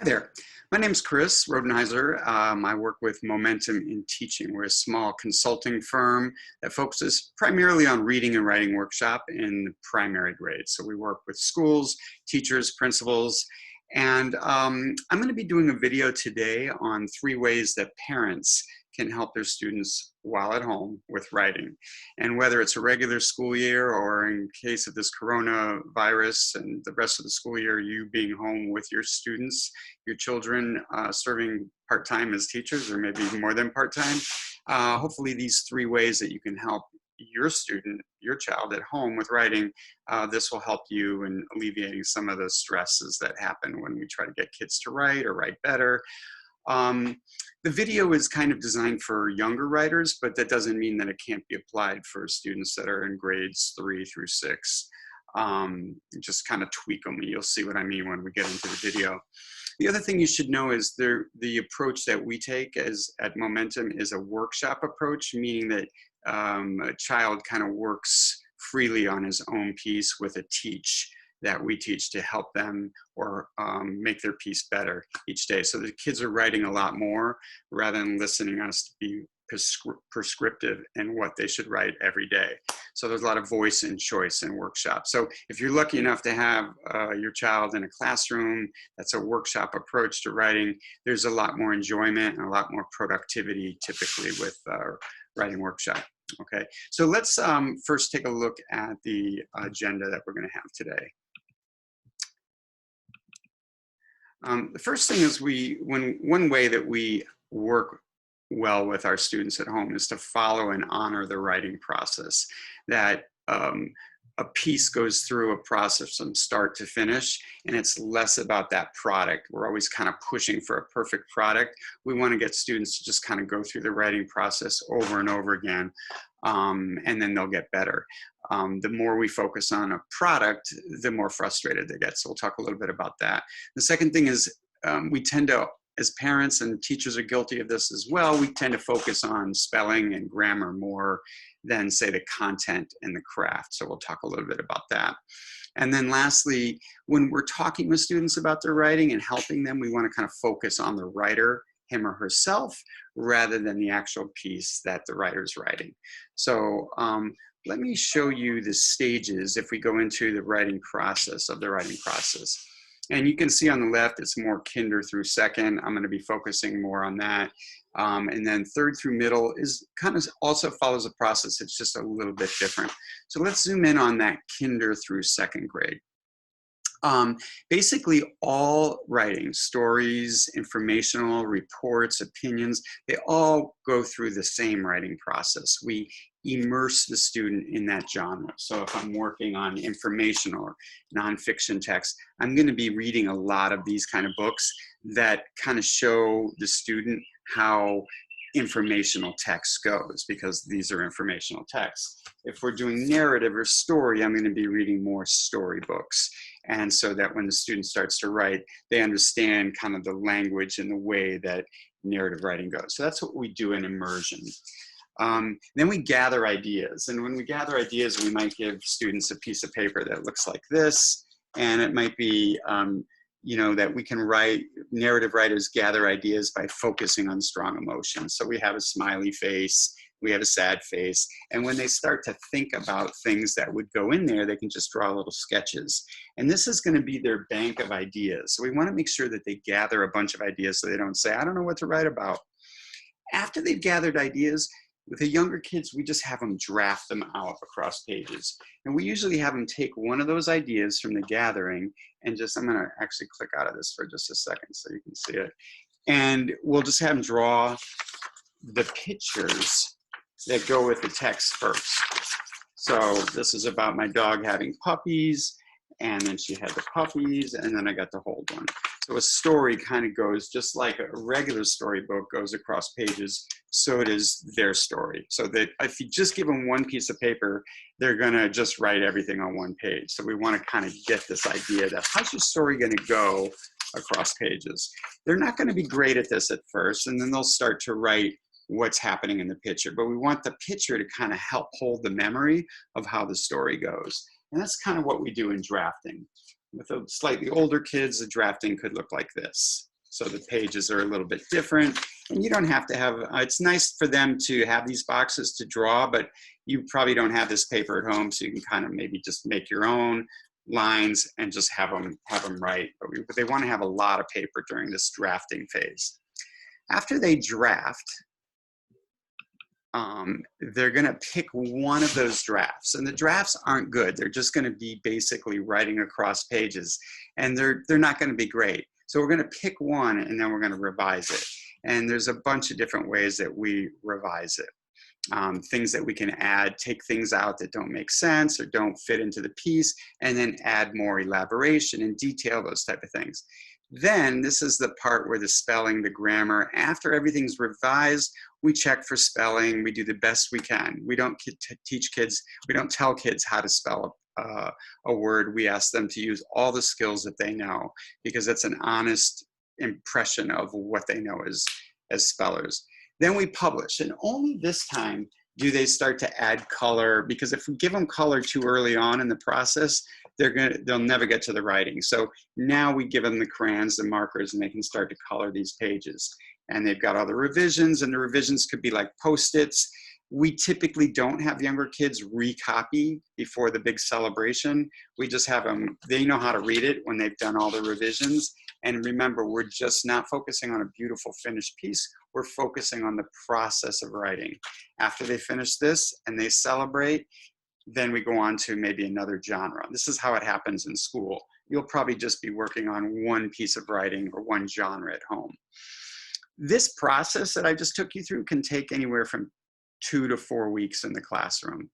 There. My name's Chris Rodenheiser. I work with Momentum in Teaching. We're a small consulting firm that focuses primarily on reading and writing workshop in the primary grade. So we work with schools, teachers, principals, and I'm going to be doing a video today on 3 ways that parents can help their students while at home with writing. And whether it's a regular school year or in case of this coronavirus and the rest of the school year, you being home with your students, your children serving part-time as teachers or maybe more than part-time, hopefully these 3 ways that you can help your student, your child at home with writing, this will help you in alleviating some of the stresses that happen when we try to get kids to write or write better. The video is kind of designed for younger writers, but that doesn't mean that it can't be applied for students that are in grades 3 through 6. Just kind of tweak them and you'll see what I mean when we get into the video. The other thing you should know is the approach that we take at Momentum is a workshop approach, meaning that a child kind of works freely on his own piece with a teach that we teach to help them or make their piece better each day. So the kids are writing a lot more rather than listening us to be prescriptive in what they should write every day. So there's a lot of voice and choice in workshops. So if you're lucky enough to have your child in a classroom that's a workshop approach to writing, there's a lot more enjoyment and a lot more productivity typically with writing workshop. Okay, so let's first take a look at the agenda that we're going to have today. The first thing is one way that we work well with our students at home is to follow and honor the writing process. That a piece goes through a process from start to finish, and it's less about that product. We're always kind of pushing for a perfect product. We want to get students to just kind of go through the writing process over and over again, and then they'll get better. The more we focus on a product, the more frustrated they get. So we'll talk a little bit about that. The second thing is we tend to, as parents and teachers are guilty of this as well, we tend to focus on spelling and grammar more than, say, the content and the craft. So we'll talk a little bit about that. And then lastly, when we're talking with students about their writing and helping them, we want to kind of focus on the writer, him or herself, rather than the actual piece that the writer's writing. So let me show you the stages if we go into the writing process of the writing process. And you can see on the left, it's more kinder through second. I'm going to be focusing more on that. And then third through middle is kind of also follows a process. It's just a little bit different. So let's zoom in on that kinder through second grade. Basically all writing, stories, informational, reports, opinions, they all go through the same writing process. We immerse the student in that genre. So if I'm working on informational or nonfiction text, I'm going to be reading a lot of these kind of books that kind of show the student how informational text goes, because these are informational texts. If we're doing narrative or story, I'm going to be reading more story books. And so that when the student starts to write, they understand kind of the language and the way that narrative writing goes. So that's what we do in immersion. Then we gather ideas. And when we gather ideas, we might give students a piece of paper that looks like this. And it might be, you know, that we can write, narrative writers gather ideas by focusing on strong emotions. So we have a smiley face, we have a sad face. And when they start to think about things that would go in there, they can just draw little sketches. And this is going to be their bank of ideas. So we want to make sure that they gather a bunch of ideas so they don't say, I don't know what to write about. After they've gathered ideas, with the younger kids, we just have them draft them out across pages. And we usually have them take one of those ideas from the gathering and just, I'm gonna actually click out of this for just a second so you can see it. And we'll just have them draw the pictures that go with the text first. So this is about my dog having puppies, and then she had the puppies, and then I got to hold one. So a story kind of goes just like a regular storybook goes across pages, so it is their story. So that if you just give them one piece of paper, they're gonna just write everything on one page. So we wanna kind of get this idea that how's your story gonna go across pages? They're not gonna be great at this at first, and then they'll start to write what's happening in the picture. But we want the picture to kind of help hold the memory of how the story goes. And that's kind of what we do in drafting. With the slightly older kids, the drafting could look like this. So the pages are a little bit different, and you don't have to have, it's nice for them to have these boxes to draw, but you probably don't have this paper at home, so you can kind of maybe just make your own lines and just have them write. But they want to have a lot of paper during this drafting phase. After they draft, they're going to pick one of those drafts, and the drafts aren't good. They're just going to be basically writing across pages, and they're not going to be great. So we're going to pick one, and then we're going to revise it. And there's a bunch of different ways that we revise it. Things that we can add, take things out that don't make sense or don't fit into the piece, and then add more elaboration and detail, those type of things. Then this is the part where the spelling, the grammar, after everything's revised, we check for spelling. We do the best we can. We don't teach kids, we don't tell kids how to spell a word. We ask them to use all the skills that they know, because that's an honest impression of what they know as spellers. Then we publish, and only this time do they start to add color, because if we give them color too early on in the process, they'll never get to the writing. So now we give them the crayons, the markers, and they can start to color these pages. And they've got other revisions, and the revisions could be like Post-its. We typically don't have younger kids recopy before the big celebration. We just have them, they know how to read it when they've done all the revisions. And remember, we're just not focusing on a beautiful finished piece. We're focusing on the process of writing. After they finish this and they celebrate, then we go on to maybe another genre. This is how it happens in school. You'll probably just be working on one piece of writing or one genre at home. This process that I just took you through can take anywhere from 2 to 4 weeks in the classroom.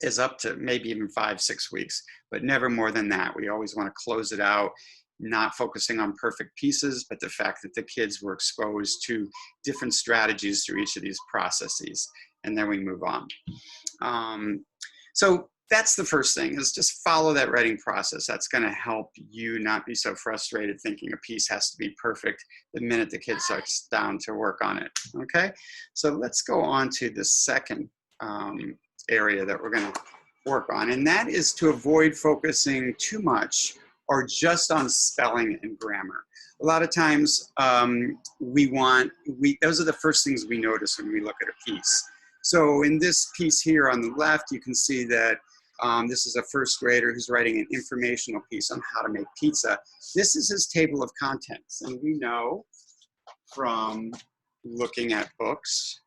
Is up to maybe even 5, 6 weeks, but never more than that. We always want to close it out, not focusing on perfect pieces, but the fact that the kids were exposed to different strategies through each of these processes, and then we move on. So that's the first thing, is just follow that writing process. That's going to help you not be so frustrated thinking a piece has to be perfect the minute the kid starts down to work on it. Okay, so let's go on to the second area that we're going to work on, and that is to avoid focusing too much or just on spelling and grammar. A lot of times those are the first things we notice when we look at a piece. So in this piece here on the left, you can see that this is a first grader who's writing an informational piece on how to make pizza. This is his table of contents, and we know from looking at books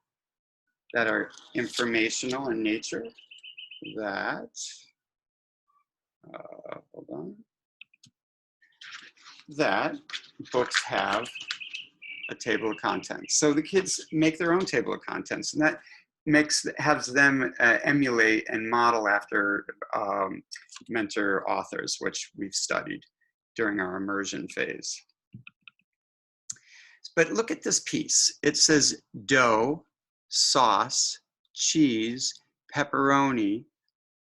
that are informational in nature that, hold on, that books have a table of contents. So the kids make their own table of contents, and that has them emulate and model after mentor authors, which we've studied during our immersion phase. But look at this piece. It says dough, sauce, cheese, pepperoni,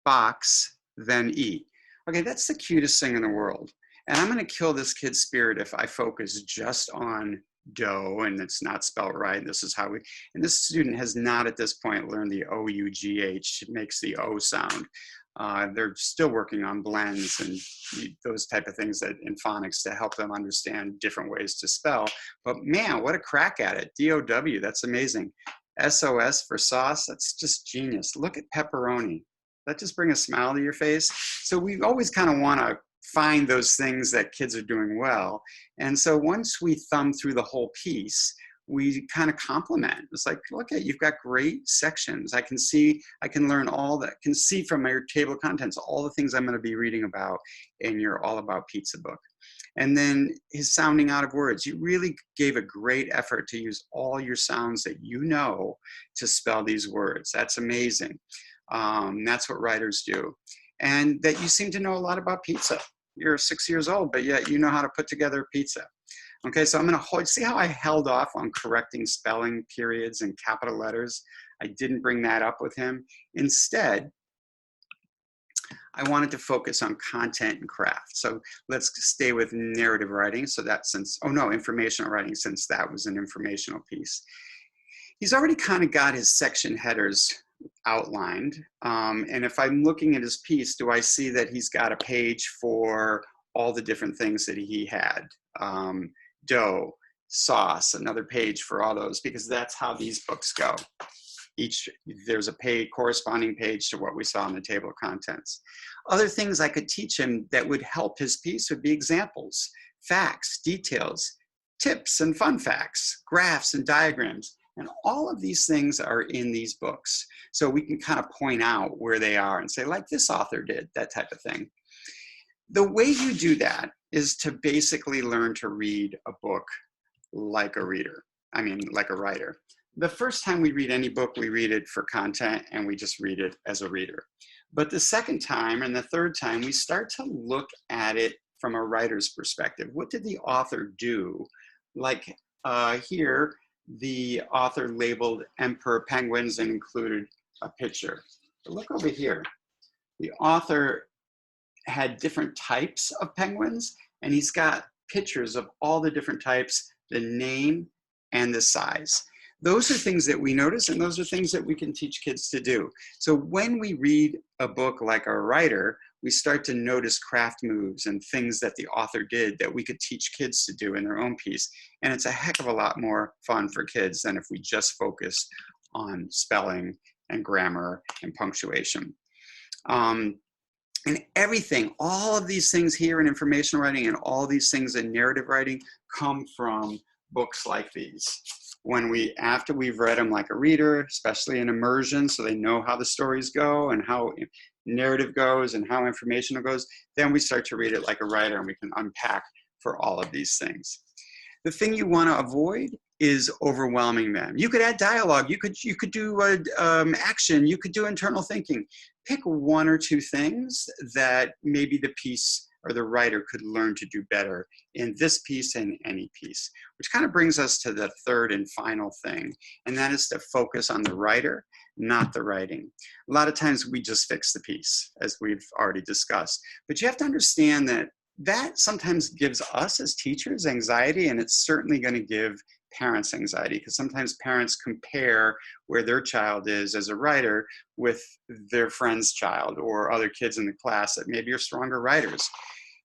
box, then eat. Okay, that's the cutest thing in the world. And I'm going to kill this kid's spirit if I focus just on dough and it's not spelled right. This is how and this student has not at this point learned the O-U-G-H. It makes the O sound. They're still working on blends and those type of things that in phonics to help them understand different ways to spell. But man, what a crack at it. D-O-W, that's amazing. S-O-S for sauce, that's just genius. Look at pepperoni. That just bring a smile to your face. So we always kind of want to find those things that kids are doing well. And so once we thumb through the whole piece, we kind of compliment. It's like, look at, you've got great sections. I can learn all that, can see from your table of contents, all the things I'm going to be reading about in your All About Pizza book. And then his sounding out of words. You really gave a great effort to use all your sounds that you know to spell these words. That's amazing. That's what writers do. And that you seem to know a lot about pizza. You're 6 years old, but yet you know how to put together a pizza. Okay, so I'm going to see how I held off on correcting spelling periods and capital letters. I didn't bring that up with him. Instead, I wanted to focus on content and craft. So let's stay with narrative writing. So that informational writing, since that was an informational piece. He's already kind of got his section headers outlined. And if I'm looking at his piece, do I see that he's got a page for all the different things that he had? Dough, sauce, another page for all those, because that's how these books go. There's a corresponding page to what we saw in the table of contents. Other things I could teach him that would help his piece would be examples, facts, details, tips and fun facts, graphs and diagrams. And all of these things are in these books. So we can kind of point out where they are and say, like this author did, that type of thing. The way you do that is to basically learn to read a book like a reader. I mean, like a writer. The first time we read any book, we read it for content and we just read it as a reader. But the second time and the third time, we start to look at it from a writer's perspective. What did the author do? Like here, the author labeled emperor penguins and included a picture. But look over here. The author had different types of penguins, and he's got pictures of all the different types, the name and the size. Those are things that we notice, and those are things that we can teach kids to do. So when we read a book like a writer, we start to notice craft moves and things that the author did that we could teach kids to do in their own piece. And it's a heck of a lot more fun for kids than if we just focus on spelling and grammar and punctuation. And everything, all of these things here in information writing and all these things in narrative writing come from books like these. After we've read them like a reader, especially in immersion, so they know how the stories go and how narrative goes and how informational goes, then we start to read it like a writer and we can unpack for all of these things. The thing you want to avoid is overwhelming them. You could add dialogue, you could do action, you could do internal thinking. Pick one or two things that maybe the piece or the writer could learn to do better in this piece and any piece, which kind of brings us to the third and final thing, and that is to focus on the writer, not the writing. A lot of times we just fix the piece, as we've already discussed, but you have to understand that that sometimes gives us as teachers anxiety, and it's certainly going to give parents anxiety, because sometimes parents compare where their child is as a writer with their friend's child or other kids in the class that maybe are stronger writers.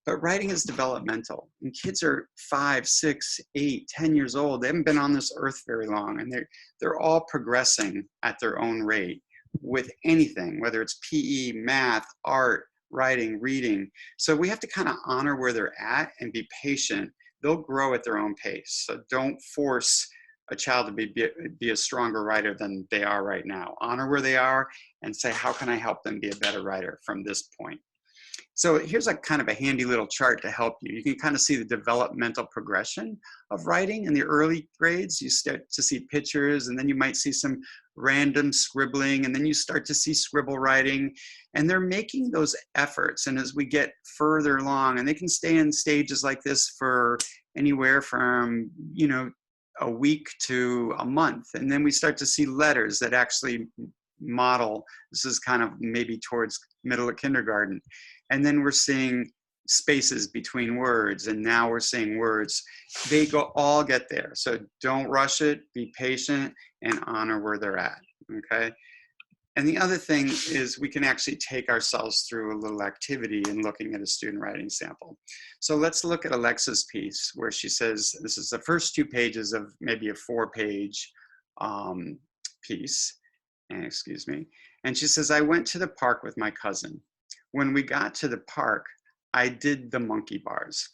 But writing is developmental, and kids are 5, 6, 8, 10 years old. They haven't been on this earth very long, and they're all progressing at their own rate with anything, whether it's PE, math, art, writing, reading. So we have to kind of honor where they're at and be patient. They'll grow at their own pace. So don't force a child to be a stronger writer than they are right now. Honor where they are and say, how can I help them be a better writer from this point? So here's a kind of a handy little chart to help you. You can kind of see the developmental progression of writing in the early grades. You start to see pictures, and then you might see some random scribbling, and then you start to see scribble writing, and they're making those efforts. And as we get further along, and they can stay in stages like this for anywhere from, a week to a month. And then we start to see letters that actually model. This is kind of maybe towards middle of kindergarten. And then we're seeing spaces between words, and now we're seeing words. They all get there. So don't rush it, be patient, and honor where they're at, okay? And the other thing is we can actually take ourselves through a little activity in looking at a student writing sample. So let's look at Alexa's piece where she says, this is the first 2 pages of maybe a 4-page piece, excuse me. And she says, I went to the park with my cousin. When we got to the park, I did the monkey bars.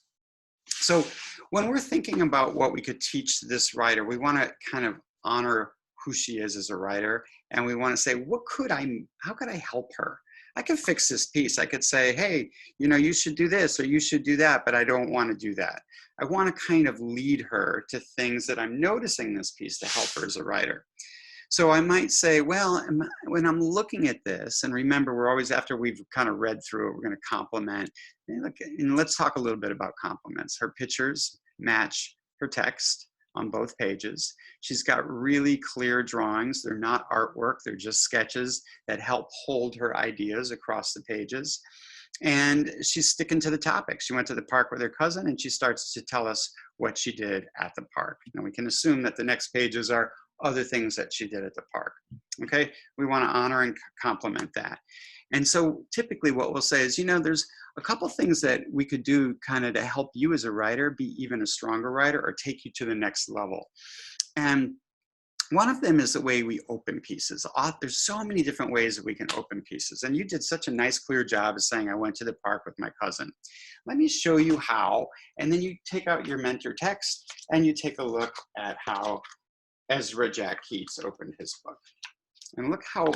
So when we're thinking about what we could teach this writer, we want to kind of honor who she is as a writer, and we want to say, how could I help her? I could fix this piece. I could say, hey, you should do this or you should do that, but I don't want to do that. I want to kind of lead her to things that I'm noticing in this piece to help her as a writer. So I might say, well, when I'm looking at this, and remember, we're always, after we've kind of read through it, we're going to compliment. And let's talk a little bit about compliments. Her pictures match her text on both pages. She's got really clear drawings. They're not artwork. They're just sketches that help hold her ideas across the pages. And she's sticking to the topic. She went to the park with her cousin, and she starts to tell us what she did at the park. Now we can assume that the next pages are other things that she did at the park. Okay, we want to honor and compliment that. And so typically what we'll say is, there's a couple things that we could do kind of to help you as a writer be even a stronger writer or take you to the next level. And one of them is the way we open pieces. There's so many different ways that we can open pieces. And you did such a nice, clear job of saying, I went to the park with my cousin. Let me show you how. And then you take out your mentor text and you take a look at how Ezra Jack Keats opened his book. And look how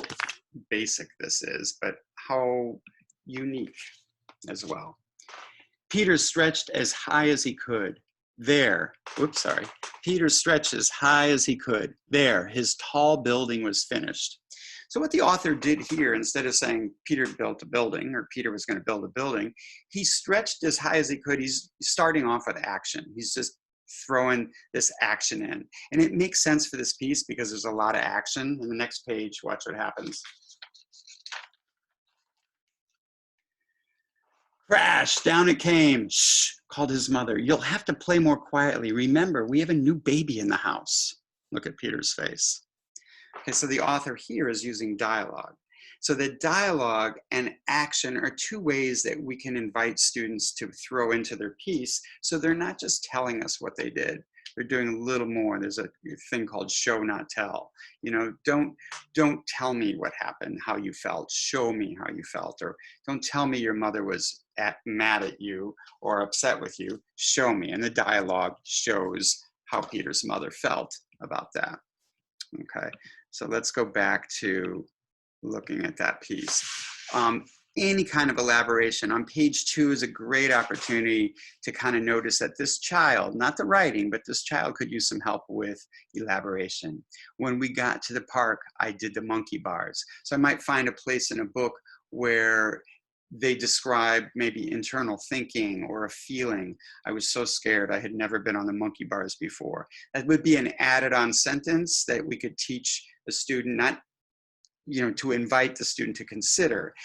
basic this is, but how unique as well. Peter stretched as high as he could. There, whoops, sorry. Peter stretched as high as he could. There, his tall building was finished. So what the author did here, instead of saying Peter built a building or Peter was going to build a building, he stretched as high as he could. He's starting off with action. He's just throwing this action in. And it makes sense for this piece because there's a lot of action. In the next page, watch what happens. Crash, down it came. Shh, called his mother. You'll have to play more quietly. Remember, we have a new baby in the house. Look at Peter's face. Okay, so the author here is using dialogue. So the dialogue and action are two ways that we can invite students to throw into their piece so they're not just telling us what they did. They're doing a little more. There's a thing called show, not tell. Don't tell me what happened, how you felt. Show me how you felt. Or don't tell me your mother was mad at you or upset with you. Show me. And the dialogue shows how Peter's mother felt about that. Okay, so let's go back to looking at that piece. Any kind of elaboration on page 2 is a great opportunity to kind of notice that this child, not the writing, but this child could use some help with elaboration. When we got to the park, I did the monkey bars. So I might find a place in a book where they describe maybe internal thinking or a feeling. I was so scared. I had never been on the monkey bars before. That would be an added on sentence that we could teach the student, not to invite the student to consider,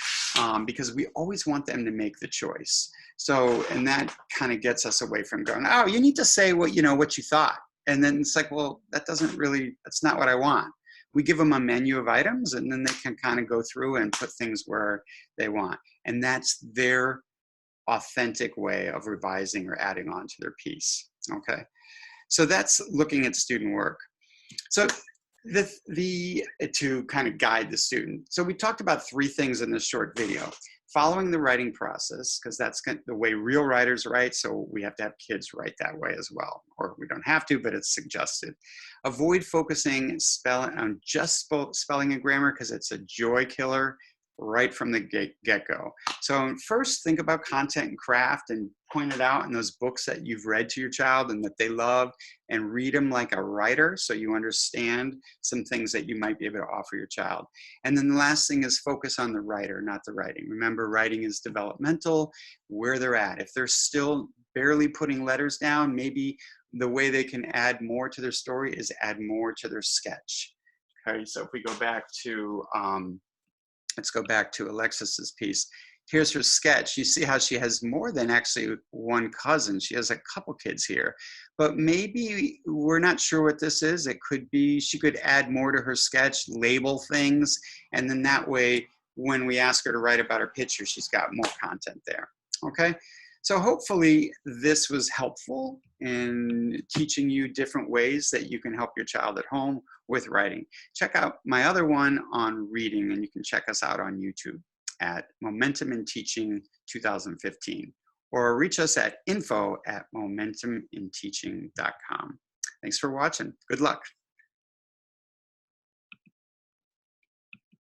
because we always want them to make the choice. So, and that kind of gets us away from going, oh, you need to say what you thought. And then it's like, well, that's not what I want. We give them a menu of items and then they can kind of go through and put things where they want. And that's their authentic way of revising or adding on to their piece, okay? So that's looking at student work. So to kind of guide the student. So we talked about 3 things in this short video. Following the writing process, because that's the way real writers write, so we have to have kids write that way as well. Or we don't have to, but it's suggested. Avoid focusing on just spelling and grammar because it's a joy killer right from the get-go. So first, think about content and craft and point it out in those books that you've read to your child and that they love, and read them like a writer so you understand some things that you might be able to offer your child. And then the last thing is focus on the writer, not the writing. Remember, writing is developmental, where they're at. If they're still barely putting letters down, maybe the way they can add more to their story is add more to their sketch. Okay, so if we go back to let's go back to Alexis's piece. Here's her sketch. You see how she has more than actually one cousin. She has a couple kids here. But maybe we're not sure what this is. It could be she could add more to her sketch, label things, and then that way, when we ask her to write about her picture, she's got more content there. Okay? So hopefully this was helpful in teaching you different ways that you can help your child at home with writing. Check out my other one on reading, and you can check us out on YouTube at Momentum in Teaching 2015, or reach us at info@momentuminteaching.com. Thanks for watching. Good luck.